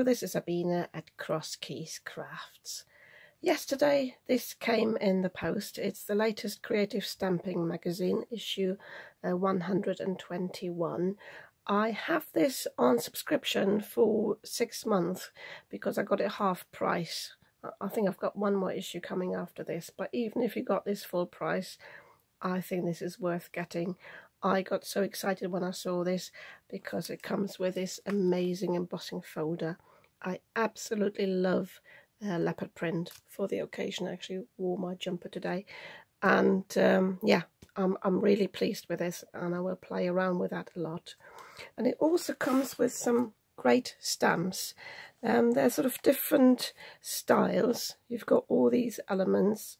this is Sabina at Cross Keys Crafts. Yesterday this came in the post. It's the latest Creative Stamping magazine, issue 121. I have this on subscription for 6 months because I got it half price. I think I've got one more issue coming after this, but even if you got this full price, I think this is worth getting. I got so excited when I saw this because it comes with this amazing embossing folder. I absolutely love leopard print for the occasion. I actually wore my jumper today, and yeah, I'm really pleased with this, and I will play around with that a lot. And it also comes with some great stamps. They're sort of different styles. You've got all these elements.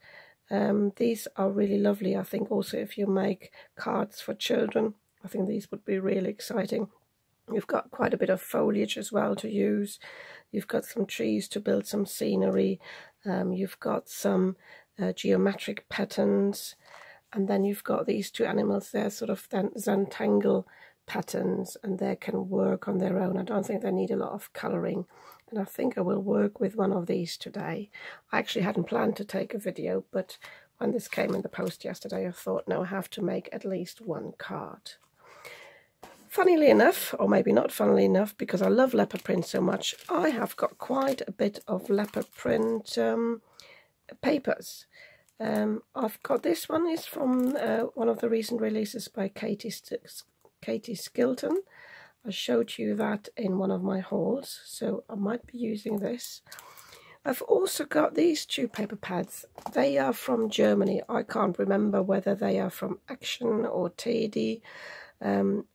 These are really lovely. I think also if you make cards for children, I think these would be really exciting. You've got quite a bit of foliage as well to use. You've got some trees to build some scenery. You've got some geometric patterns, and then you've got these two animals. They're sort of Zentangle patterns, and they can work on their own. I don't think they need a lot of colouring, and I think I will work with one of these today. I actually hadn't planned to take a video, but when this came in the post yesterday, I thought, no, I have to make at least one card. Funnily enough, or maybe not funnily enough, because I love leopard print so much, I have got quite a bit of leopard print papers. I've got this one is from one of the recent releases by Katie Skilton. I showed you that in one of my hauls, so I might be using this. I've also got these two paper pads. They are from Germany. I can't remember whether they are from Action or Teddy,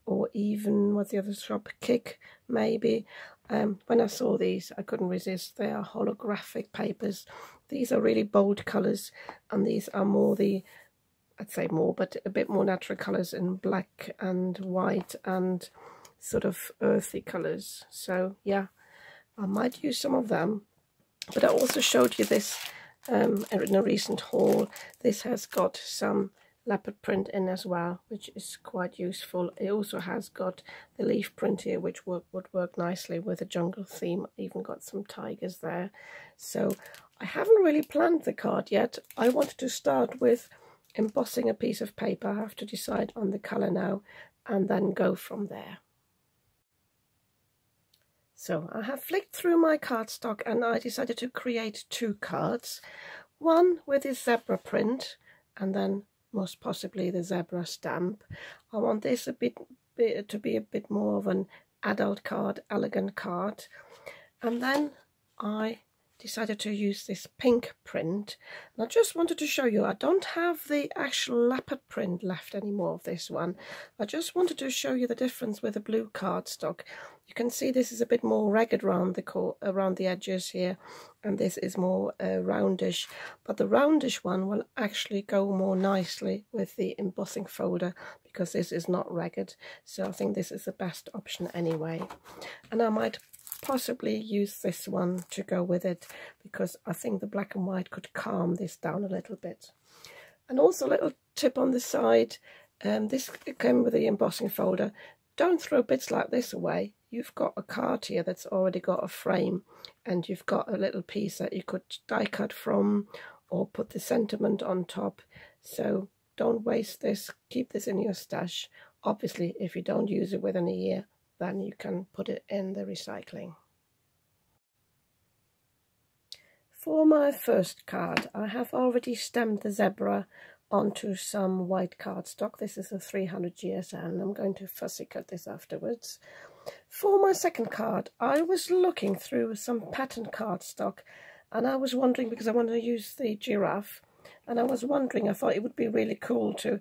or even what's the other shop, Kick maybe. When I saw these, I couldn't resist. They are holographic papers. These are really bold colours, and these are more the, I'd say more, but a bit more natural colours in black and white and sort of earthy colours. So yeah, I might use some of them. But I also showed you this in a recent haul. This has got some leopard print in as well, which is quite useful. It also has got the leaf print here, which would work nicely with a jungle theme. Even got some tigers there. So I haven't really planned the card yet. I wanted to start with embossing a piece of paper. I have to decide on the colour now and then go from there. So I have flicked through my cardstock and I decided to create two cards. One with this zebra print, and then most possibly the zebra stamp. I want this to be a bit more of an adult card, elegant card. And then I decided to use this pink print, and I just wanted to show you I don't have the actual leopard print left anymore of this one. I just wanted to show you the difference with the blue cardstock. You can see this is a bit more ragged around the edges here, and this is more roundish, but the roundish one will actually go more nicely with the embossing folder because this is not ragged. So I think this is the best option anyway, and I might possibly use this one to go with it because I think the black and white could calm this down a little bit. And also a little tip on the side, this came with the embossing folder. Don't throw bits like this away. You've got a card here that's already got a frame, and you've got a little piece that you could die cut from or put the sentiment on top. So don't waste this, keep this in your stash. Obviously if you don't use it within a year, then you can put it in the recycling. For my first card, I have already stamped the zebra onto some white cardstock. This is a 300 GSM. I'm going to fussy cut this afterwards. For my second card, I was looking through some pattern cardstock, and I was wondering, because I wanted to use the giraffe, and I was wondering, I thought it would be really cool to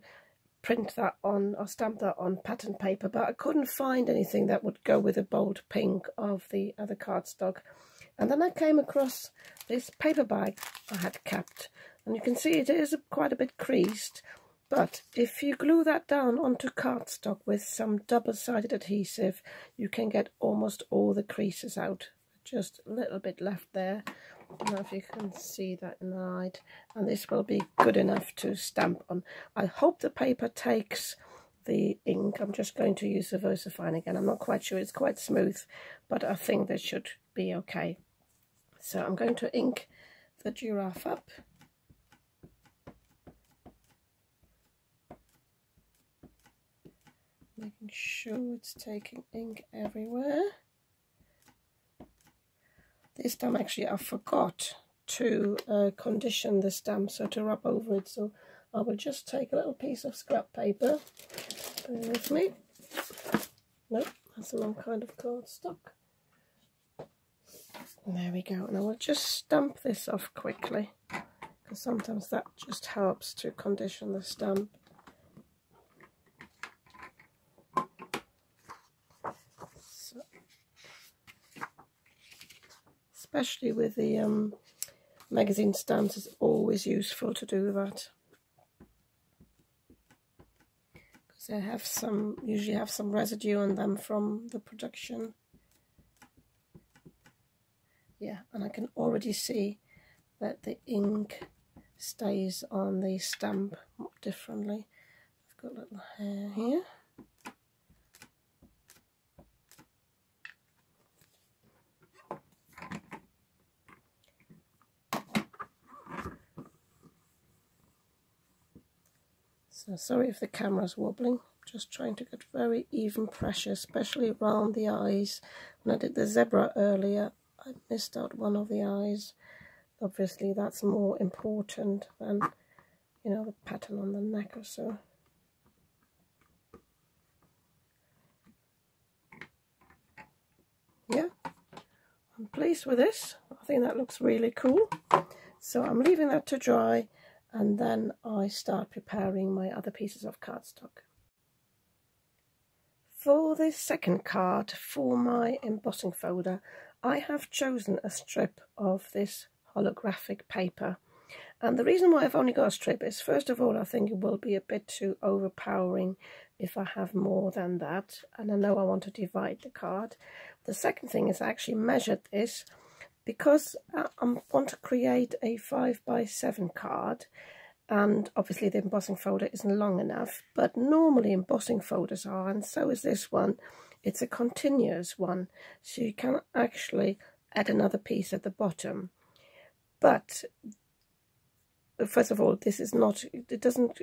print that on or stamp that on pattern paper, but I couldn't find anything that would go with the bold pink of the other cardstock. And then I came across this paper bag I had kept, and you can see it is quite a bit creased, but if you glue that down onto cardstock with some double-sided adhesive, you can get almost all the creases out. Just a little bit left there. I don't know if you can see that in the light, and this will be good enough to stamp on. I hope the paper takes the ink. I'm just going to use the VersaFine again. I'm not quite sure, it's quite smooth, but I think this should be okay. So I'm going to ink the giraffe up. Making sure it's taking ink everywhere. This time actually I forgot to condition the stamp, so to rub over it, so I will just take a little piece of scrap paper. Bear with me. Nope, that's the wrong kind of cardstock. There we go, and I will just stamp this off quickly, because sometimes that just helps to condition the stamp. So, especially with the magazine stamps, it's always useful to do that, because they have usually have some residue on them from the production. Yeah, and I can already see that the ink stays on the stamp differently. I've got a little hair here. So sorry if the camera's wobbling. Just trying to get very even pressure, especially around the eyes. When I did the zebra earlier, I missed out one of the eyes. Obviously that's more important than, you know, the pattern on the neck or so. Yeah, I'm pleased with this. I think that looks really cool. So I'm leaving that to dry, and then I start preparing my other pieces of cardstock. For this second card, for my embossing folder, I have chosen a strip of this holographic paper. And the reason why I've only got a strip is, first of all, I think it will be a bit too overpowering if I have more than that. And I know I want to divide the card. The second thing is I actually measured this because I want to create a 5x7 card. And obviously the embossing folder isn't long enough, but normally embossing folders are, and so is this one. It's a continuous one, so you can actually add another piece at the bottom. But first of all, this is not, it doesn't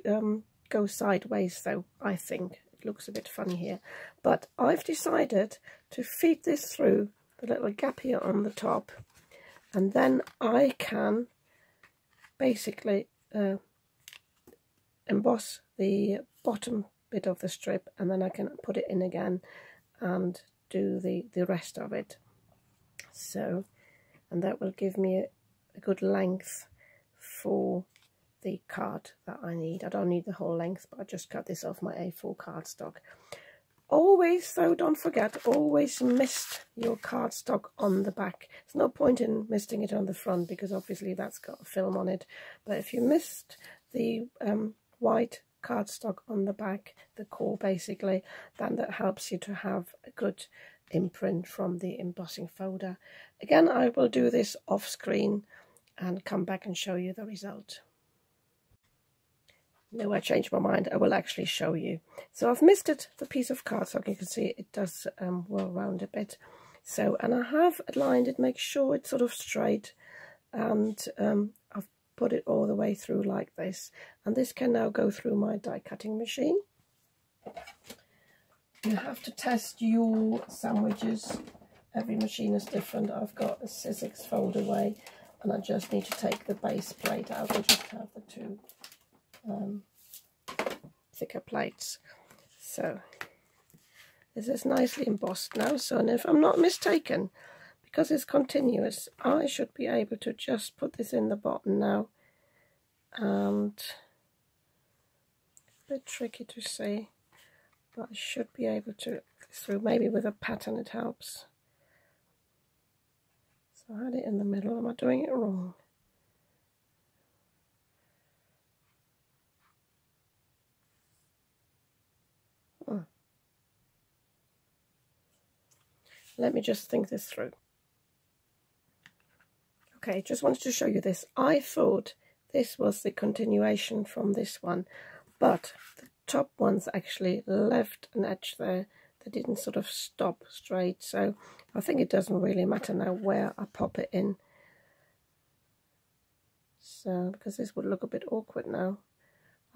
go sideways though, I think. It looks a bit funny here. But I've decided to feed this through the little gap here on the top, and then I can basically emboss the bottom bit of the strip, and then I can put it in again and do the rest of it. So, and that will give me a good length for the card that I need. I don't need the whole length, but I just cut this off my A4 cardstock. Always, though, don't forget, always mist your cardstock on the back. There's no point in misting it on the front, because obviously that's got a film on it. But if you mist the white cardstock on the back, the core basically, then that helps you to have a good imprint from the embossing folder. Again, I will do this off screen and come back and show you the result. No, I changed my mind. I will actually show you. So I've misted the piece of cardstock. You can see it does whirl around a bit. So, and I have aligned it, make sure it's sort of straight, and I've put it all the way through like this, and this can now go through my die cutting machine. You have to test your sandwiches. Every machine is different. I've got a Sizzix fold away, and I just need to take the base plate out. I just have the two thicker plates. So this is nicely embossed now. So, and if I'm not mistaken, because it's continuous, I should be able to just put this in the bottom now, and a bit tricky to see, but I should be able to get through. Maybe with a pattern it helps. So I had it in the middle. Am I doing it wrong? Oh. Let me just think this through. Okay, just wanted to show you this. I thought this was the continuation from this one, but the top one's actually left an edge there they didn't sort of stop straight, so I think it doesn't really matter now where I pop it in. So, because this would look a bit awkward now,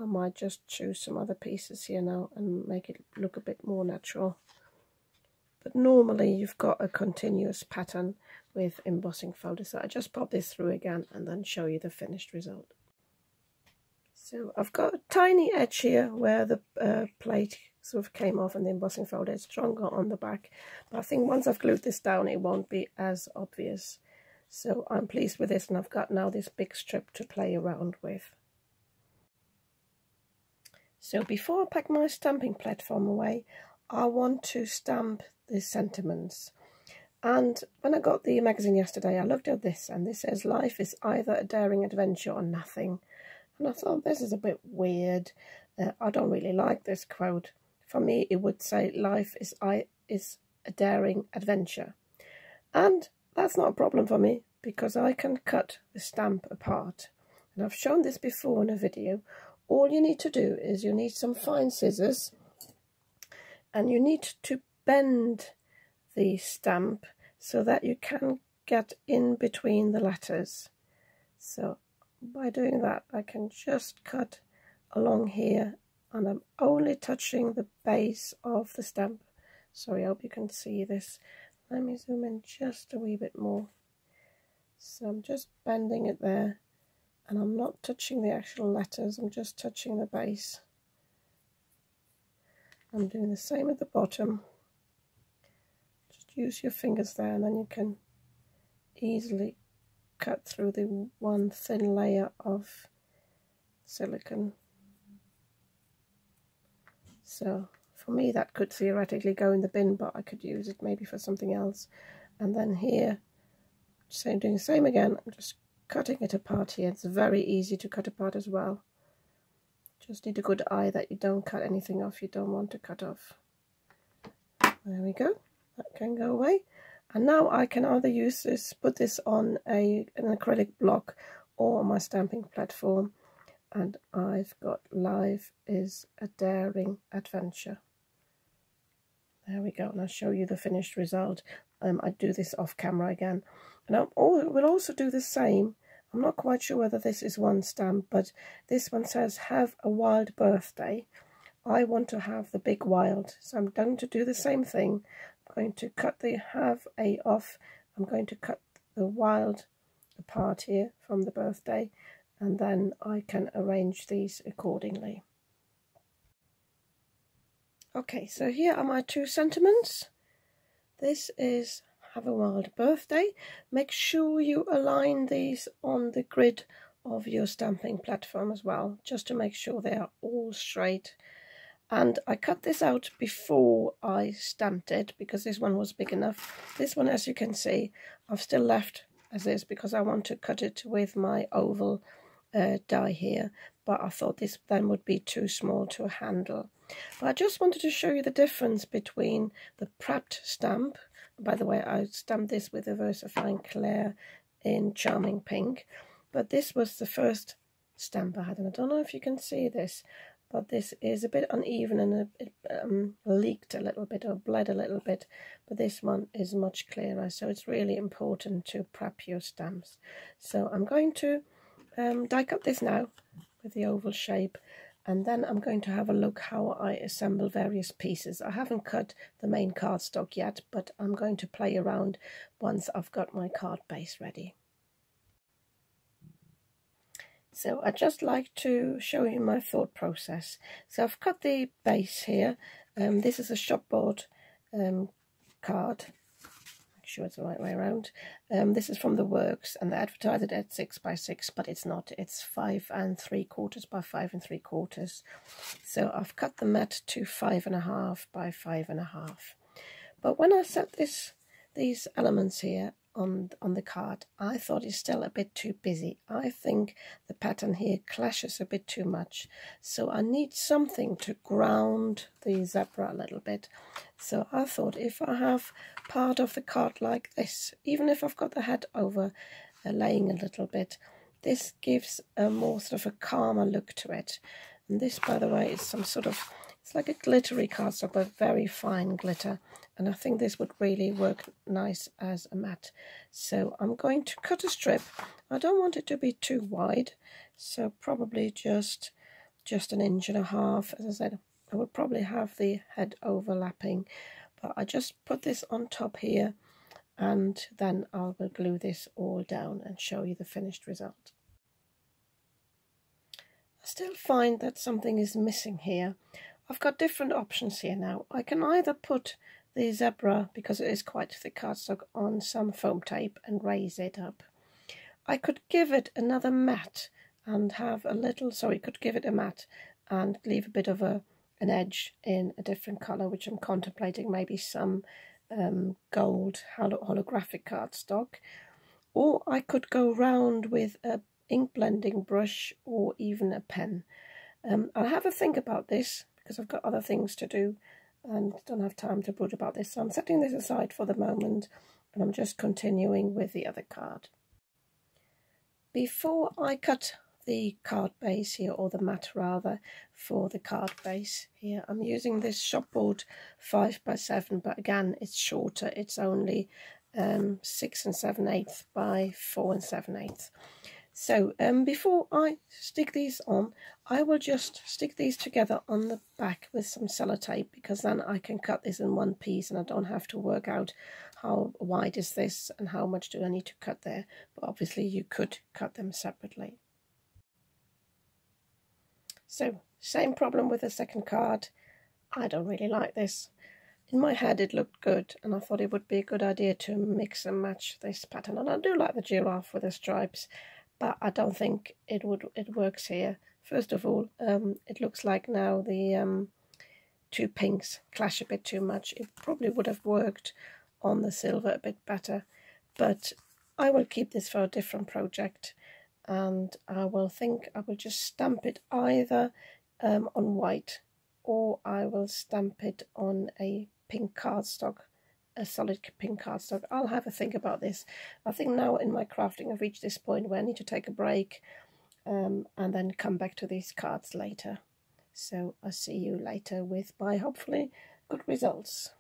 I might just choose some other pieces here now and make it look a bit more natural. But normally you've got a continuous pattern with embossing folders, so I just pop this through again and then show you the finished result. So I've got a tiny edge here where the plate sort of came off and the embossing folder is stronger on the back, but I think once I've glued this down it won't be as obvious. So I'm pleased with this, and I've got now this big strip to play around with. So before I pack my stamping platform away, I want to stamp the sentiments. And when I got the magazine yesterday, I looked at this, and this says life is either a daring adventure or nothing. And I thought, this is a bit weird. I don't really like this quote. For me, it would say life is a daring adventure. And that's not a problem for me, because I can cut the stamp apart. And I've shown this before in a video. All you need to do is you need some fine scissors, and you need to bend the stamp so that you can get in between the letters. So by doing that, I can just cut along here, and I'm only touching the base of the stamp. Sorry, I hope you can see this. Let me zoom in just a wee bit more. So I'm just bending it there, and I'm not touching the actual letters, I'm just touching the base. I'm doing the same at the bottom. Just use your fingers there, and then you can easily cut through the one thin layer of silicone. So for me that could theoretically go in the bin, but I could use it maybe for something else. And then here, so doing the same again, I'm just cutting it apart here. It's very easy to cut apart as well. Just need a good eye that you don't cut anything off you don't want to cut off. There we go. That can go away. And now I can either use this, put this on an acrylic block or on my stamping platform. And I've got life is a daring adventure. There we go. And I'll show you the finished result. I do this off camera again. And we'll also do the same. I'm not quite sure whether this is one stamp, but this one says, have a wild birthday. I want to have the big wild. So I'm going to do the same thing. I'm going to cut the have a off. I'm going to cut the wild apart here from the birthday, and then I can arrange these accordingly. Okay, so here are my two sentiments. This is have a wild birthday. Make sure you align these on the grid of your stamping platform as well, just to make sure they are all straight. And I cut this out before I stamped it, because this one was big enough. This one, as you can see, I've still left as is because I want to cut it with my oval die here, but I thought this then would be too small to handle. But I just wanted to show you the difference between the prepped stamp. By the way, I stamped this with a VersaFine Claire in Charming Pink, but this was the first stamp I had, and I don't know if you can see this, but this is a bit uneven and it leaked a little bit or bled a little bit, but this one is much clearer, so it's really important to prep your stamps. So I'm going to die cut this now with the oval shape, and then I'm going to have a look how I assemble various pieces. I haven't cut the main cardstock yet, but I'm going to play around once I've got my card base ready. So I'd just like to show you my thought process. So I've cut the base here. This is a shopboard card. Make sure it's the right way around. This is from The Works, and they advertise it at 6 by 6, but it's not. It's 5 3/4 by 5 3/4. So I've cut the mat to 5.5 by 5.5. But when I set these elements here on the card, I thought it's still a bit too busy. I think the pattern here clashes a bit too much, so I need something to ground the zebra a little bit. So I thought if I have part of the card like this, even if I've got the head over laying a little bit, this gives a more sort of a calmer look to it. And this, by the way, is some sort of It's like a glittery cardstock, but very fine glitter. And I think this would really work nice as a mat. So I'm going to cut a strip. I don't want it to be too wide, so probably just 1.5 inches. As I said, I would probably have the head overlapping, but I just put this on top here, and then I will glue this all down and show you the finished result. I still find that something is missing here. I've got different options here now. I can either put the zebra, because it is quite thick cardstock, on some foam tape and raise it up. I could give it another mat and have a little, could give it a mat and leave a bit of an edge in a different colour, which I'm contemplating, maybe some gold holographic cardstock. Or I could go round with a ink blending brush or even a pen. I'll have a think about this because I've got other things to do and don't have time to brood about this. So I'm setting this aside for the moment and I'm just continuing with the other card. Before I cut the card base here, or the mat rather, for the card base here, I'm using this Shopboard 5x7, but again it's shorter. It's only 6 7/8 by 4 7/8. So before I stick these on, I will just stick these together on the back with some sellotape, because then I can cut this in one piece and I don't have to work out how wide is this and how much do I need to cut there. But obviously you could cut them separately. So same problem with the second card. I don't really like this. In my head it looked good and I thought it would be a good idea to mix and match this pattern, and I do like the giraffe with the stripes, but I don't think it works here. First of all, it looks like now the two pinks clash a bit too much. It probably would have worked on the silver a bit better, but I will keep this for a different project, and I will just stamp it either on white, or I will stamp it on a pink cardstock, a solid pink cardstock. I'll have a think about this. I think now in my crafting I've reached this point where I need to take a break and then come back to these cards later. So I'll see you later with my hopefully good results.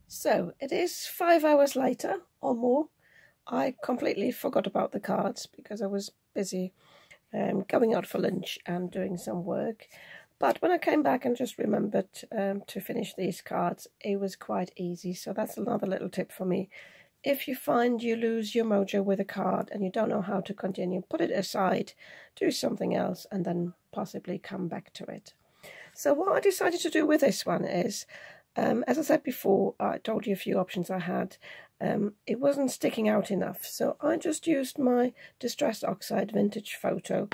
So it is 5 hours later or more. I completely forgot about the cards because I was busy going out for lunch and doing some work. But when I came back and just remembered to finish these cards, it was quite easy. So that's another little tip for me. If you find you lose your mojo with a card and you don't know how to continue, put it aside, do something else, and then possibly come back to it. So what I decided to do with this one is, as I said before, I told you a few options I had. It wasn't sticking out enough, so I just used my Distress Oxide Vintage Photo,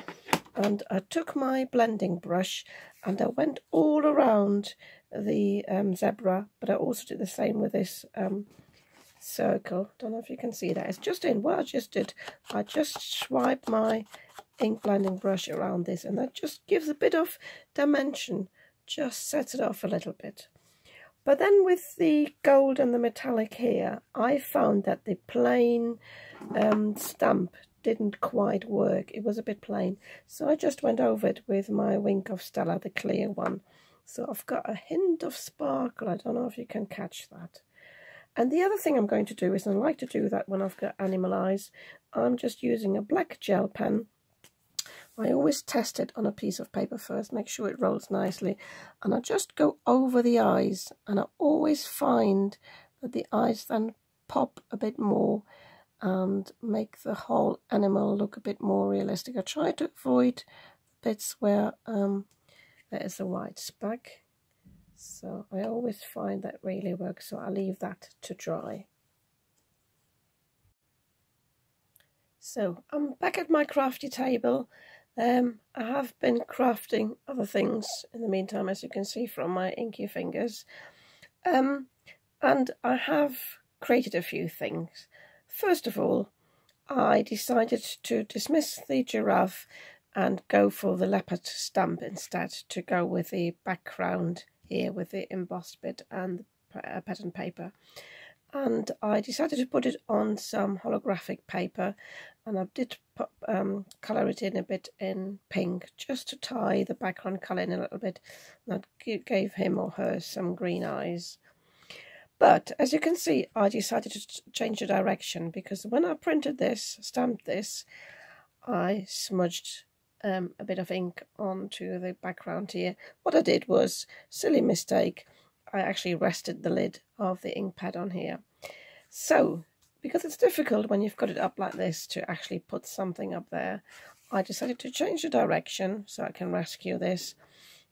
and I took my blending brush and I went all around the zebra, but I also did the same with this circle. Don't know if you can see that. It's just in what I just did. I just swiped my ink blending brush around this, and that just gives a bit of dimension, just sets it off a little bit. But then with the gold and the metallic here, I found that the plain stamp didn't quite work. It was a bit plain. So I just went over it with my Wink of Stella, the clear one. So I've got a hint of sparkle. I don't know if you can catch that. And the other thing I'm going to do is, and I like to do that when I've got animal eyes, I'm just using a black gel pen. I always test it on a piece of paper first, make sure it rolls nicely, and I just go over the eyes, and I always find that the eyes then pop a bit more and make the whole animal look a bit more realistic. I try to avoid bits where there is a white speck, so I always find that really works, so I leave that to dry. So I'm back at my crafty table. I have been crafting other things in the meantime, as you can see from my inky fingers, and I have created a few things. First of all, I decided to dismiss the giraffe and go for the leopard stamp instead, to go with the background here with the embossed bit and the pattern paper. And I decided to put it on some holographic paper, and I did put, colour it in a bit in pink just to tie the background colour in a little bit, and that gave him or her some green eyes. But as you can see, I decided to change the direction, because when I printed this, stamped this, I smudged a bit of ink onto the background here. What I did was, silly mistake, I actually rested the lid of the ink pad on here. So, because it's difficult when you've got it up like this to actually put something up there, I decided to change the direction so I can rescue this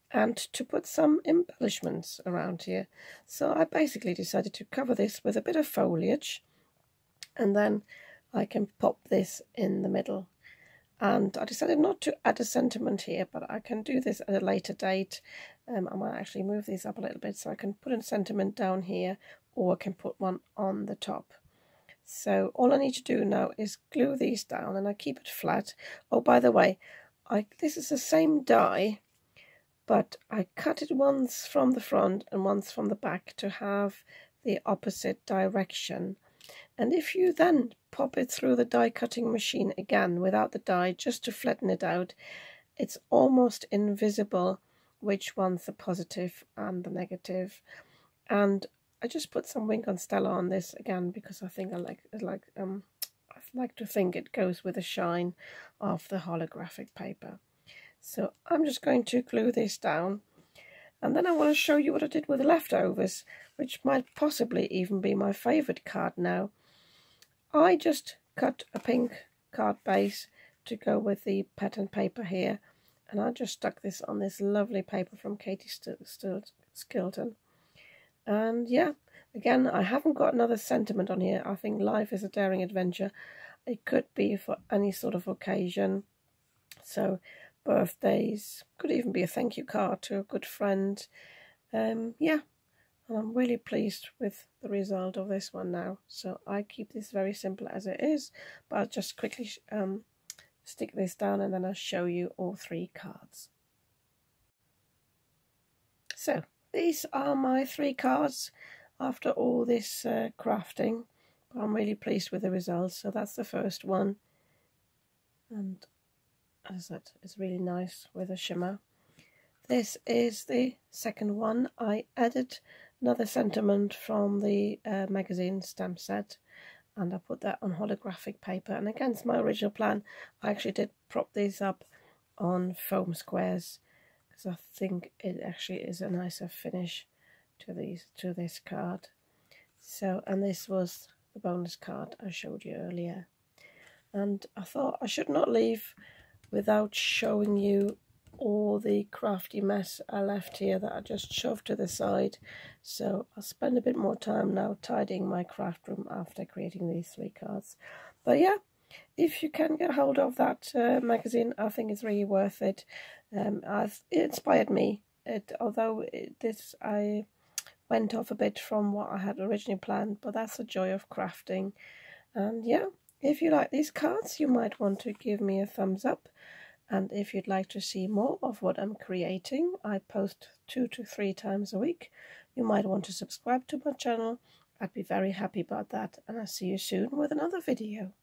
and to put some embellishments around here. So I basically decided to cover this with a bit of foliage, and then I can pop this in the middle. And I decided not to add a sentiment here, but I can do this at a later date. I might actually move these up a little bit so I can put a sentiment down here, or I can put one on the top. So all I need to do now is glue these down, and I keep it flat. Oh, by the way, this is the same die, but I cut it once from the front and once from the back to have the opposite direction. And if you then pop it through the die cutting machine again without the die, just to flatten it out, it's almost invisible which one's the positive and the negative. And I just put some Wink on Stella on this again because I think I like to think it goes with the shine of the holographic paper. So I'm just going to glue this down, and then I want to show you what I did with the leftovers, which might possibly even be my favourite card now. I just cut a pink card base to go with the pattern paper here, and I just stuck this on this lovely paper from Katie Skilton. And yeah, again, I haven't got another sentiment on here. I think life is a daring adventure. It could be for any sort of occasion. So birthdays, could even be a thank you card to a good friend. Yeah, and I'm really pleased with the result of this one now. So I keep this very simple as it is, but I'll just quickly stick this down, and then I'll show you all 3 cards. So these are my 3 cards after all this crafting. I'm really pleased with the results. So that's the first one, and as I said, it's really nice with a shimmer. This is the second one. I added another sentiment from the magazine stamp set, and I put that on holographic paper. And against my original plan, I actually did prop these up on foam squares, because I think it actually is a nicer finish to this card. So, and this was the bonus card I showed you earlier. And I thought I should not leave without showing you all the crafty mess I left here that I just shoved to the side. So I'll spend a bit more time now tidying my craft room after creating these 3 cards. But yeah, if you can get hold of that magazine, I think it's really worth it. It inspired me. I went off a bit from what I had originally planned, but that's the joy of crafting. And yeah, if you like these cards, you might want to give me a thumbs up. And if you'd like to see more of what I'm creating, I post 2 to 3 times a week. You might want to subscribe to my channel. I'd be very happy about that. And I'll see you soon with another video.